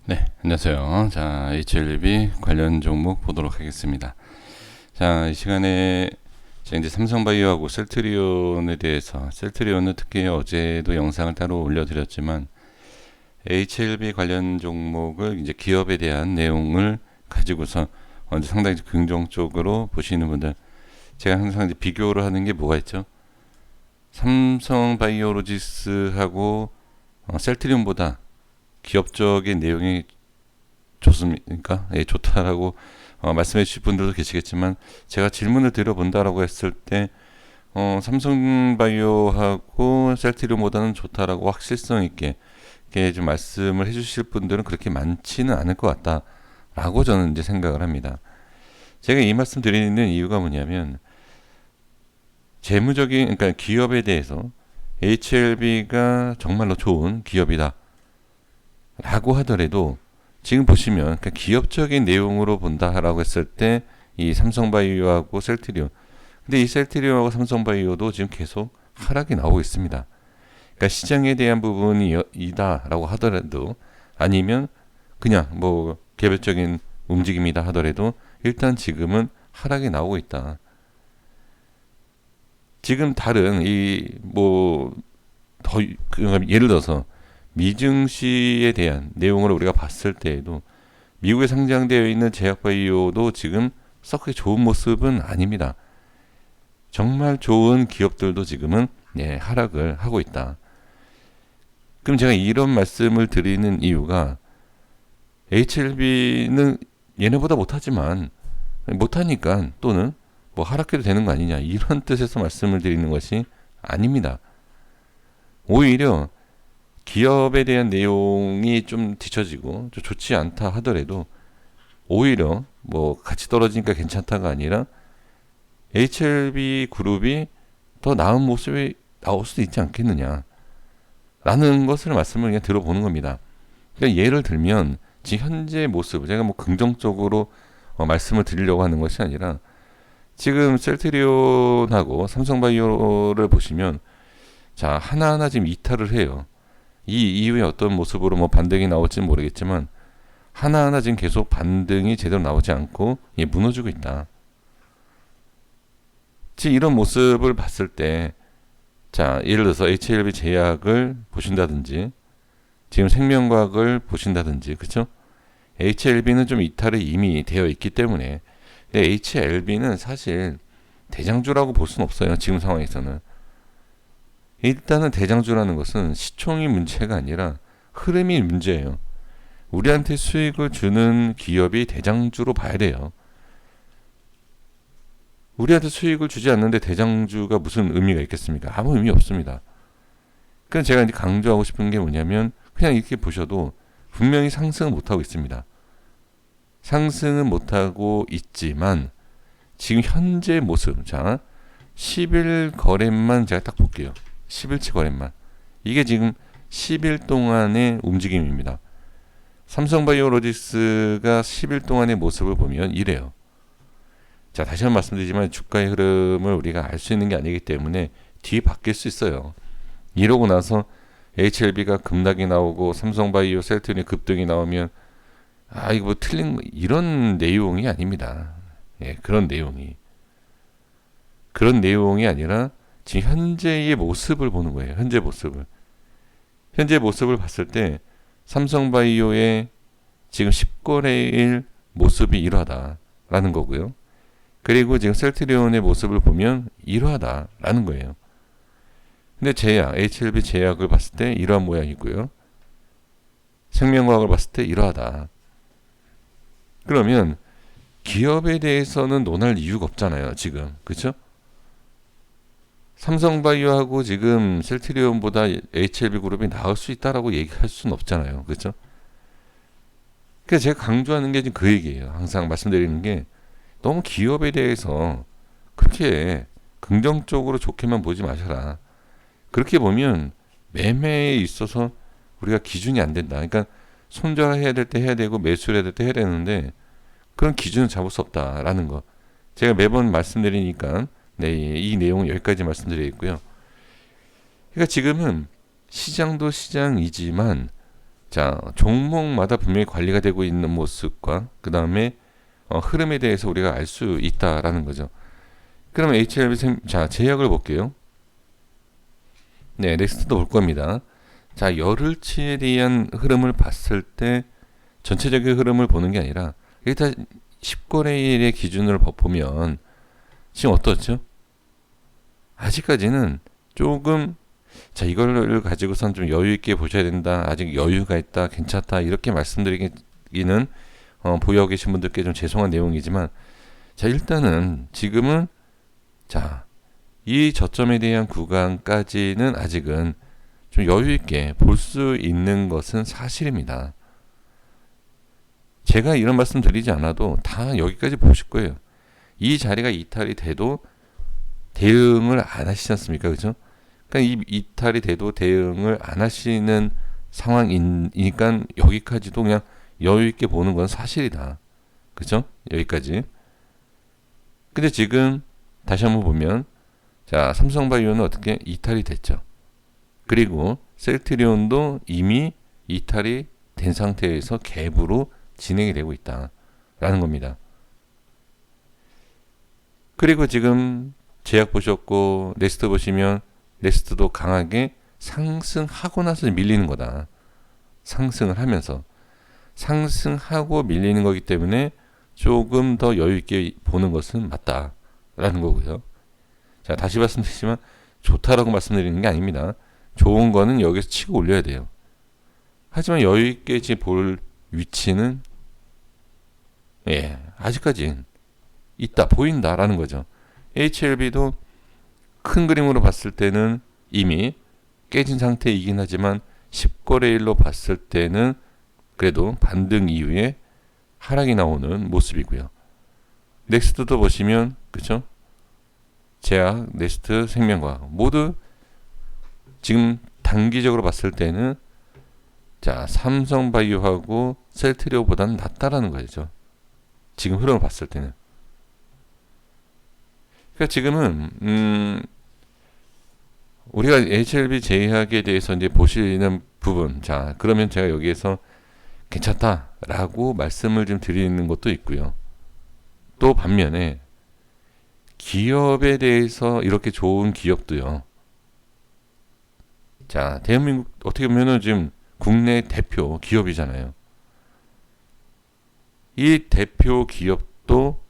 네, 안녕하세요. 자, HLB 관련 종목 보도록 하겠습니다. 자, 이 시간에 제가 이제 삼성바이오하고 셀트리온에 대해서, 셀트리온은 특히 어제도 영상을 따로 올려드렸지만, HLB 관련 종목을 이제 기업에 대한 내용을 가지고서 상당히 긍정적으로 보시는 분들, 제가 항상 이제 비교를 하는 게 뭐가 있죠? 삼성바이오로지스하고 셀트리온보다 기업적인 내용이 좋습니까? 예, 좋다라고 말씀해 주실 분들도 계시겠지만 제가 질문을 드려본다라고 했을 때 삼성바이오하고 셀트리온보다는 좋다라고 확실성 있게 이렇게 좀 말씀을 해주실 분들은 그렇게 많지는 않을 것 같다라고 저는 이제 생각을 합니다. 제가 이 말씀 드리는 이유가 뭐냐면 재무적인 그러니까 기업에 대해서 HLB가 정말로 좋은 기업이다 라고 하더라도 지금 보시면 그러니까 기업적인 내용으로 본다라고 했을 때 이 삼성바이오하고 셀트리온 근데 이 셀트리온하고 삼성바이오도 지금 계속 하락이 나오고 있습니다. 그러니까 시장에 대한 부분이 이다라고 하더라도 아니면 그냥 뭐 개별적인 움직임이다 하더라도 일단 지금은 하락이 나오고 있다. 지금 다른 이뭐 더 예를 들어서 미증시에 대한 내용을 우리가 봤을 때에도 미국에 상장되어 있는 제약바이오도 지금 썩 좋은 모습은 아닙니다. 정말 좋은 기업들도 지금은 하락을 하고 있다. 그럼 제가 이런 말씀을 드리는 이유가 HLB는 얘네보다 못하지만 못하니까 또는 뭐 하락해도 되는 거 아니냐 이런 뜻에서 말씀을 드리는 것이 아닙니다. 오히려 기업에 대한 내용이 좀 뒤처지고 좀 좋지 않다 하더라도 오히려 뭐 같이 떨어지니까 괜찮다가 아니라 HLB 그룹이 더 나은 모습이 나올 수도 있지 않겠느냐 라는 것을 말씀을 그냥 들어보는 겁니다. 그러니까 예를 들면 지금 현재 모습 제가 뭐 긍정적으로 말씀을 드리려고 하는 것이 아니라 지금 셀트리온하고 삼성바이오를 보시면 자 하나하나 지금 이탈을 해요. 이 이후에 어떤 모습으로 뭐 반등이 나올지는 모르겠지만 하나하나 지금 계속 반등이 제대로 나오지 않고 무너지고 있다. 지금 이런 모습을 봤을 때 자 예를 들어서 HLB 제약을 보신다든지 지금 생명과학을 보신다든지 그렇죠? HLB는 좀 이탈이 이미 되어 있기 때문에 근데 HLB는 사실 대장주라고 볼 수는 없어요. 지금 상황에서는. 일단은 대장주라는 것은 시총이 문제가 아니라 흐름이 문제예요. 우리한테 수익을 주는 기업이 대장주로 봐야 돼요. 우리한테 수익을 주지 않는데 대장주가 무슨 의미가 있겠습니까? 아무 의미 없습니다. 그래서 제가 이제 강조하고 싶은 게 뭐냐면 그냥 이렇게 보셔도 분명히 상승은 못하고 있습니다. 상승은 못하고 있지만 지금 현재 모습 자 10일 거래만 제가 딱 볼게요. 10일치 거래만 이게 지금 10일 동안의 움직임입니다. 삼성바이오로직스가 10일 동안의 모습을 보면 이래요. 자 다시 한번 말씀드리지만 주가의 흐름을 우리가 알 수 있는 게 아니기 때문에 뒤에 바뀔 수 있어요. 이러고 나서 HLB가 급락이 나오고 삼성바이오 셀트리온이 급등이 나오면 아 이거 뭐 틀린 이런 내용이 아닙니다. 그런 내용이 아니라 지금 현재의 모습을 보는 거예요. 현재 모습을 봤을 때 삼성바이오의 지금 10거래일 모습이 이러하다라는 거고요. 그리고 지금 셀트리온의 모습을 보면 이러하다라는 거예요. 근데 제약, HLB 제약을 봤을 때 이러한 모양이고요. 생명과학을 봤을 때 이러하다. 그러면 기업에 대해서는 논할 이유가 없잖아요. 지금. 그렇죠? 삼성바이오하고 지금 셀트리온보다 HLB 그룹이 나을 수 있다라고 얘기할 수는 없잖아요. 그렇죠? 그래서 제가 강조하는 게 지금 그 얘기예요. 항상 말씀드리는 게 너무 기업에 대해서 그렇게 긍정적으로 좋게만 보지 마셔라. 그렇게 보면 매매에 있어서 우리가 기준이 안 된다. 그러니까 손절해야 될 때 해야 되고 매수를 해야 될 때 해야 되는데 그런 기준을 잡을 수 없다라는 거. 제가 매번 말씀드리니까 이 내용은 여기까지 말씀드리겠고요. 그러니까 지금은 시장도 시장이지만 자, 종목마다 분명히 관리가 되고 있는 모습과 그 다음에 흐름에 대해서 우리가 알 수 있다라는 거죠. 그러면 HLB 자, 제약을 볼게요. 네, 넥스트도 볼 겁니다. 자, 열흘치에 대한 흐름을 봤을 때 전체적인 흐름을 보는 게 아니라 일단 10거래일의 기준으로 보면 지금 어떻죠? 아직까지는 조금 자, 이걸 가지고선 좀 여유 있게 보셔야 된다. 아직 여유가 있다. 괜찮다. 이렇게 말씀드리기는 보유하고 계신 분들께 좀 죄송한 내용이지만 자, 일단은 지금은 자, 이 저점에 대한 구간까지는 아직은 좀 여유 있게 볼 수 있는 것은 사실입니다. 제가 이런 말씀 드리지 않아도 다 여기까지 보실 거예요. 이 자리가 이탈이 돼도 대응을 안 하시지 않습니까? 그죠? 그러니까 이 이탈이 돼도 대응을 안 하시는 상황이니까 여기까지도 그냥 여유 있게 보는 건 사실이다. 그죠? 여기까지. 근데 지금 다시 한번 보면 자, 삼성바이오는 어떻게 이탈이 됐죠. 그리고 셀트리온도 이미 이탈이 된 상태에서 갭으로 진행이 되고 있다라는 겁니다. 그리고 지금 제약 보셨고 넥스트 보시면 넥스트도 강하게 상승하고 나서 밀리는 거다. 상승을 하면서 상승하고 밀리는 거기 때문에 조금 더 여유 있게 보는 것은 맞다라는 거고요. 자, 다시 말씀드리지만 좋다라고 말씀드리는 게 아닙니다. 좋은 거는 여기서 치고 올려야 돼요. 하지만 여유 있게 볼 위치는 아직까진 있다, 보인다라는 거죠. HLB도 큰 그림으로 봤을 때는 이미 깨진 상태이긴 하지만 10거래일로 봤을 때는 그래도 반등 이후에 하락이 나오는 모습이고요. 넥스트도 보시면 그렇죠? 제약, 넥스트, 생명과학 모두 지금 단기적으로 봤을 때는 자, 삼성바이오하고 셀트리온보다는 낫다라는 거죠. 지금 흐름을 봤을 때는. 그러니까 지금은 우리가 HLB 제약에 대해서 이제 보시는 부분, 자, 그러면 제가 여기에서 괜찮다라고 말씀을 좀 드리는 것도 있고요. 또 반면에 기업에 대해서 이렇게 좋은 기업도요. 자, 대한민국 어떻게 보면은 지금 국내 대표 기업이잖아요. 이 대표 기업도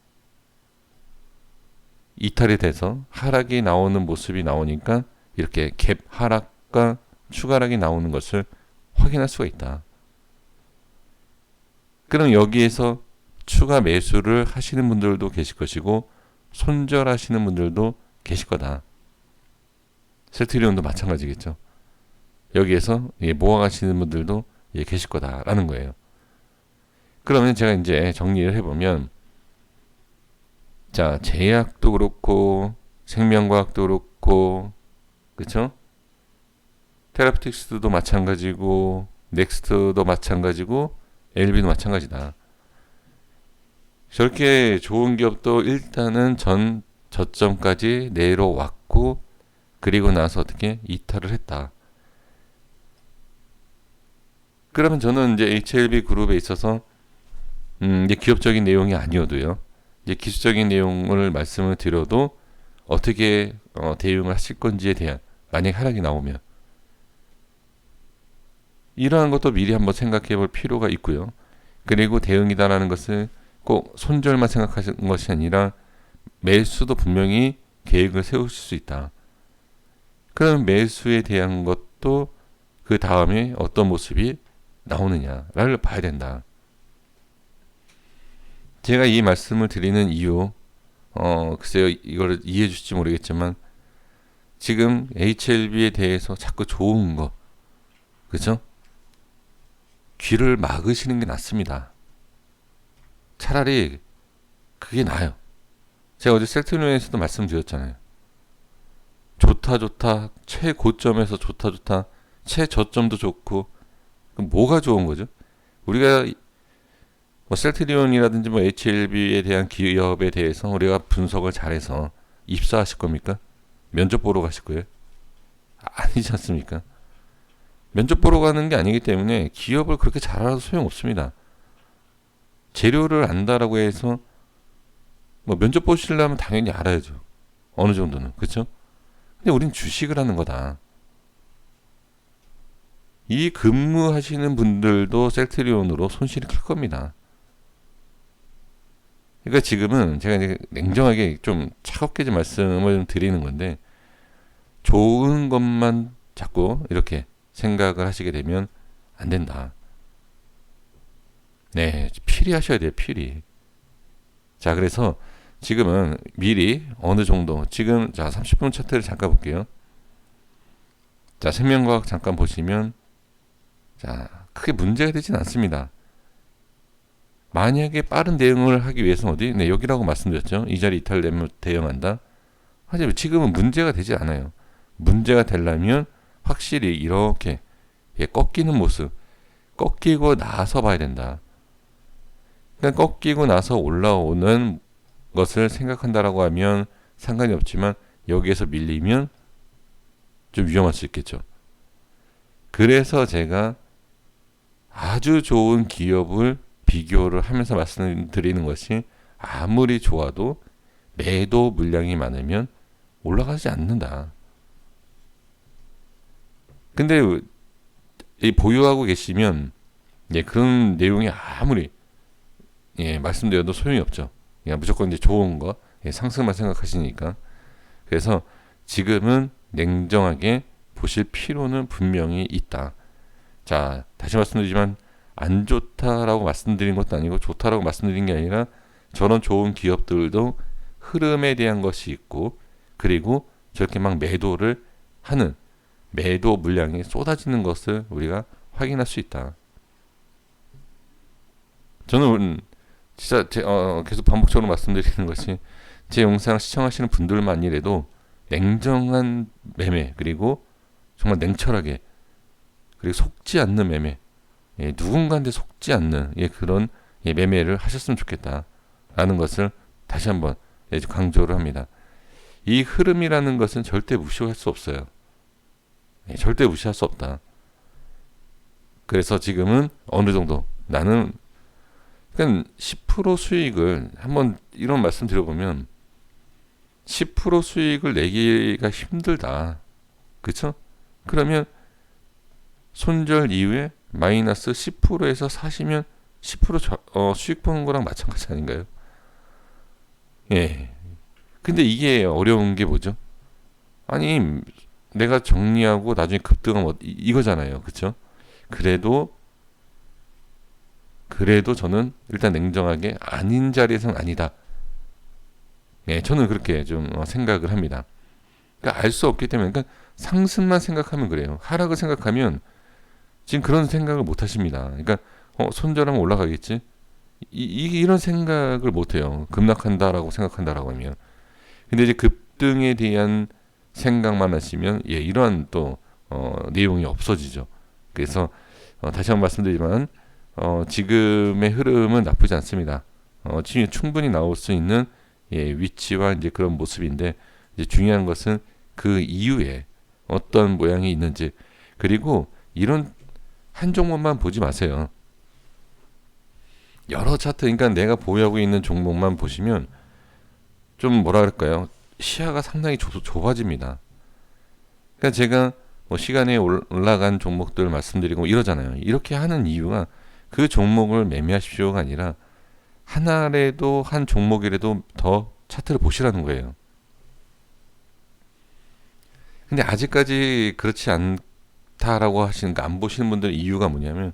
이탈이 돼서 하락이 나오는 모습이 나오니까 이렇게 갭 하락과 추가 하락이 나오는 것을 확인할 수가 있다. 그럼 여기에서 추가 매수를 하시는 분들도 계실 것이고 손절하시는 분들도 계실 거다. 셀트리온도 마찬가지겠죠. 여기에서 모아가시는 분들도 계실 거다라는 거예요. 그러면 제가 이제 정리를 해보면 자, 제약도 그렇고 생명과학도 그렇고 그렇죠? 테라피틱스도 마찬가지고 넥스트도 마찬가지고 LB도 마찬가지다. 저렇게 좋은 기업도 일단은 전 저점까지 내려왔고 그리고 나서 어떻게 이탈을 했다. 그러면 저는 이제 HLB 그룹에 있어서 이제 기업적인 내용이 아니어도요. 이제 기술적인 내용을 말씀을 드려도 어떻게 대응을 하실 건지에 대한 만약 하락이 나오면 이러한 것도 미리 한번 생각해 볼 필요가 있고요. 그리고 대응이다라는 것을 꼭 손절만 생각하시는 것이 아니라 매수도 분명히 계획을 세우실 수 있다. 그럼 매수에 대한 것도 그 다음에 어떤 모습이 나오느냐를 봐야 된다. 제가 이 말씀을 드리는 이유, 글쎄요, 이걸 이해해 주실지 모르겠지만, 지금 HLB에 대해서 자꾸 좋은 거, 그죠? 귀를 막으시는 게 낫습니다. 차라리 그게 나아요. 제가 어제 셀트리온에서도 말씀드렸잖아요. 좋다, 최고점에서 좋다, 최저점도 좋고, 그럼 뭐가 좋은 거죠? 우리가 뭐 셀트리온이라든지 뭐 HLB에 대한 기업에 대해서 우리가 분석을 잘해서 입사하실 겁니까? 면접 보러 가실 거예요? 아니지 않습니까? 면접 보러 가는 게 아니기 때문에 기업을 그렇게 잘 알아도 소용없습니다. 재료를 안다라고 해서 뭐 면접 보시려면 당연히 알아야죠. 어느 정도는. 그렇죠? 근데 우린 주식을 하는 거다. 이 근무하시는 분들도 셀트리온으로 손실이 클 겁니다. 그러니까 지금은 제가 이제 냉정하게 좀 차갑게 좀 말씀을 좀 드리는 건데, 좋은 것만 자꾸 이렇게 생각을 하시게 되면 안 된다. 네, 필히 하셔야 돼요, 필히. 자, 그래서 지금은 미리 어느 정도, 지금 자 30분 차트를 잠깐 볼게요. 자, 생명과학 잠깐 보시면, 자, 크게 문제가 되진 않습니다. 만약에 빠른 대응을 하기 위해서는 어디? 네, 여기라고 말씀드렸죠. 이 자리 이탈되면 대응한다. 하지만 지금은 문제가 되지 않아요. 문제가 되려면 확실히 이렇게 꺾이는 모습, 꺾이고 나서 봐야 된다. 그러니까 꺾이고 나서 올라오는 것을 생각한다라고 하면 상관이 없지만, 여기에서 밀리면 좀 위험할 수 있겠죠. 그래서 제가 아주 좋은 기업을 비교를 하면서 말씀드리는 것이, 아무리 좋아도 매도 물량이 많으면 올라가지 않는다. 근데 이 보유하고 계시면 그런 내용이 아무리 말씀드려도 소용이 없죠. 무조건 이제 좋은 거 상승만 생각하시니까. 그래서 지금은 냉정하게 보실 필요는 분명히 있다. 자, 다시 말씀드리지만 안 좋다라고 말씀드린 것도 아니고 좋다라고 말씀드린 게 아니라, 저런 좋은 기업들도 흐름에 대한 것이 있고, 그리고 저렇게 막 매도를 하는 매도 물량이 쏟아지는 것을 우리가 확인할 수 있다. 저는 진짜 계속 반복적으로 말씀드리는 것이, 제 영상 시청하시는 분들만이라도 냉정한 매매, 그리고 정말 냉철하게, 그리고 속지 않는 매매, 누군가한테 속지 않는 그런 매매를 하셨으면 좋겠다라는 것을 다시 한번 강조를 합니다. 이 흐름이라는 것은 절대 무시할 수 없어요. 절대 무시할 수 없다. 그래서 지금은 어느 정도 나는, 그러니까 10% 수익을 한번 이런 말씀 드려보면, 10% 수익을 내기가 힘들다. 그렇죠? 그러면 손절 이후에 마이너스 10%에서 사시면 10% 수익 보는 거랑 마찬가지 아닌가요? 예. 근데 이게 어려운 게 뭐죠? 아니, 내가 정리하고 나중에 급등하면 이거잖아요. 그렇죠? 그래도 저는 일단 냉정하게 아닌 자리에서는 아니다. 저는 그렇게 좀 생각을 합니다. 그러니까 알 수 없기 때문에, 그러니까 상승만 생각하면 그래요. 하락을 생각하면 지금 그런 생각을 못 하십니다. 그러니까 손절하면 올라가겠지? 이런 생각을 못 해요. 급락한다라고 생각한다라고 하면. 근데 이제 급등에 대한 생각만 하시면 이러한 또 내용이 없어지죠. 그래서 다시 한번 말씀드리지만, 지금의 흐름은 나쁘지 않습니다. 지금 충분히 나올 수 있는 위치와 이제 그런 모습인데, 이제 중요한 것은 그 이후에 어떤 모양이 있는지, 그리고 이런 한 종목만 보지 마세요. 여러 차트, 그러니까 내가 보유하고 있는 종목만 보시면 좀 뭐라 그럴까요? 시야가 상당히 좁아집니다. 그러니까 제가 뭐 시간에 올라간 종목들 말씀드리고 이러잖아요. 이렇게 하는 이유가 그 종목을 매매하십시오가 아니라, 하나라도 한 종목이라도 더 차트를 보시라는 거예요. 근데 아직까지 그렇지 않다라고 하시니까 안 보시는 분들의 이유가 뭐냐면,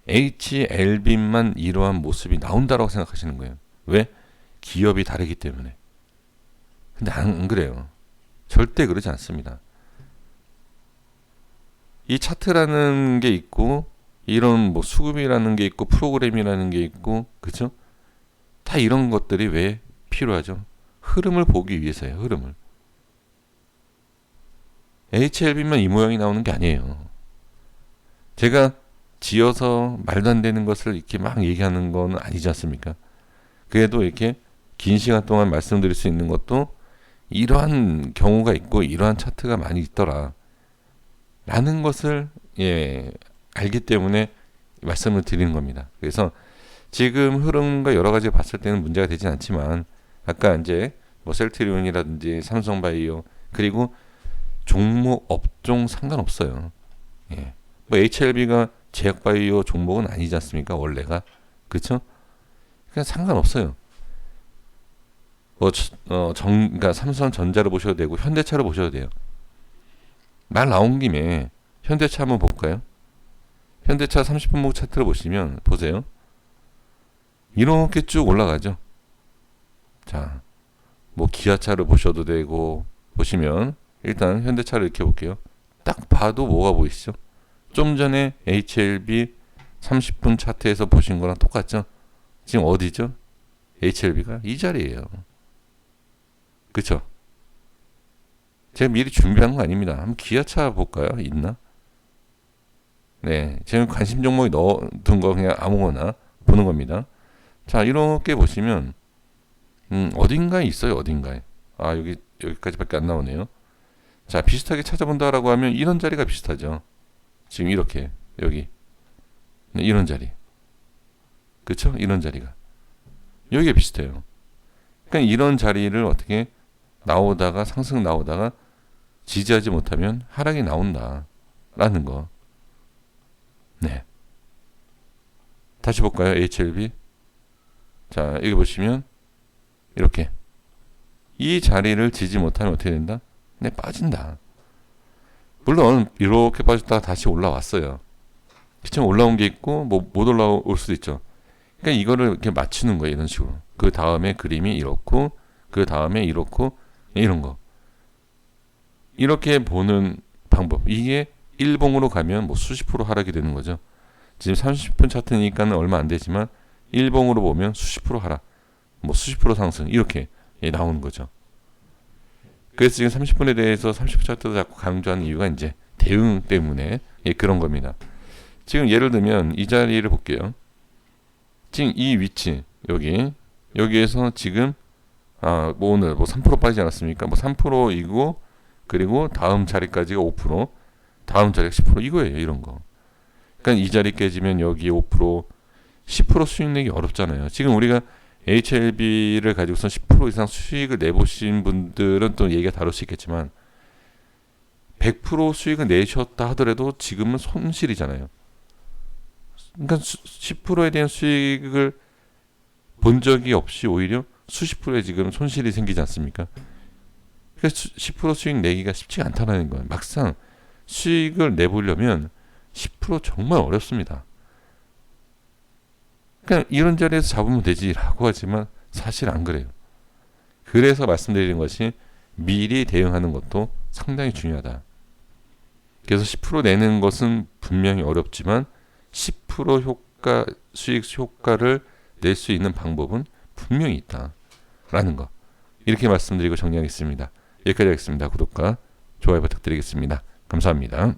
HLB만 이러한 모습이 나온다라고 생각하시는 거예요. 왜? 기업이 다르기 때문에. 근데 안 그래요. 절대 그러지 않습니다. 이 차트라는 게 있고, 이런 뭐 수급이라는 게 있고, 프로그램이라는 게 있고, 그죠? 다 이런 것들이 왜 필요하죠? 흐름을 보기 위해서예요. 흐름을. HLB만 이 모양이 나오는 게 아니에요. 제가 지어서 말도 안 되는 것을 이렇게 막 얘기하는 건 아니지 않습니까? 그래도 이렇게 긴 시간 동안 말씀드릴 수 있는 것도 이러한 경우가 있고, 이러한 차트가 많이 있더라 라는 것을 알기 때문에 말씀을 드리는 겁니다. 그래서 지금 흐름과 여러 가지 봤을 때는 문제가 되진 않지만 아까 이제 뭐 셀트리온이라든지 삼성바이오 그리고 종목 업종 상관없어요. 뭐 HLB가 제약바이오 종목은 아니지 않습니까? 원래가 그렇죠? 그냥 상관없어요. 그러니까 삼성전자를 보셔도 되고 현대차를 보셔도 돼요. 말 나온 김에 현대차 한번 볼까요? 현대차 30분목 차트를 보시면 보세요. 이렇게 쭉 올라가죠. 자, 뭐 기아차를 보셔도 되고 보시면 일단 현대차를 이렇게 볼게요. 딱 봐도 뭐가 보이시죠? 좀 전에 HLB 30분 차트에서 보신 거랑 똑같죠? 지금 어디죠? HLB가 이 자리예요. 그쵸? 제가 미리 준비한 거 아닙니다. 한번 기아차 볼까요? 있나? 네, 지금 관심 종목이 넣어둔 거 그냥 아무거나 보는 겁니다. 자, 이렇게 보시면 어딘가에 있어요. 어딘가에. 아, 여기까지밖에 안 나오네요. 자, 비슷하게 찾아본다라고 하면 이런 자리가 비슷하죠. 지금 이렇게 여기 이런 자리. 그쵸? 이런 자리가 여기가 비슷해요. 그러니까 이런 자리를 어떻게 나오다가 상승 나오다가 지지하지 못하면 하락이 나온다라는 거. 네. 다시 볼까요? HLB. 자, 여기 보시면 이렇게 이 자리를 지지 못하면 어떻게 된다? 네, 빠진다. 물론 이렇게 빠졌다가 다시 올라왔어요. 그쵸? 올라온 게 있고 뭐 못 올라올 수도 있죠. 그러니까 이거를 이렇게 맞추는 거예요. 이런 식으로. 그 다음에 그림이 이렇고 그 다음에 이렇고 이런 거. 이렇게 보는 방법. 이게 일봉으로 가면 뭐 수십 프로 하락이 되는 거죠. 지금 30분 차트니까는 얼마 안 되지만 일봉으로 보면 수십 프로 하락, 뭐 수십 프로 상승 이렇게 나오는 거죠. 그래서 지금 30분에 대해서 30분 차트도 자꾸 강조하는 이유가 이제 대응 때문에 그런 겁니다. 지금 예를 들면 이 자리를 볼게요. 지금 이 위치 여기에서 지금 뭐 오늘 뭐 3% 빠지지 않았습니까? 뭐 3%이고 그리고 다음 자리까지가 5%, 다음 자리가 10% 이거예요. 이런 거. 그러니까 이 자리 깨지면 여기 5%, 10% 수익 내기 어렵잖아요. 지금 우리가 HLB를 가지고서 10% 이상 수익을 내보신 분들은 또 얘기가 다를 수 있겠지만 100% 수익을 내셨다 하더라도 지금은 손실이잖아요. 그러니까 10%에 대한 수익을 본 적이 없이 오히려 수십 프로에 지금 손실이 생기지 않습니까? 그래서 10% 수익 내기가 쉽지가 않다는 거예요. 막상 수익을 내보려면 10% 정말 어렵습니다. 그냥 이런 자리에서 잡으면 되지라고 하지만 사실 안 그래요. 그래서 말씀드리는 것이 미리 대응하는 것도 상당히 중요하다. 그래서 10% 내는 것은 분명히 어렵지만 10% 수익 효과를 낼 수 있는 방법은 분명히 있다라는 거. 이렇게 말씀드리고 정리하겠습니다. 여기까지 하겠습니다. 구독과 좋아요 부탁드리겠습니다. 감사합니다.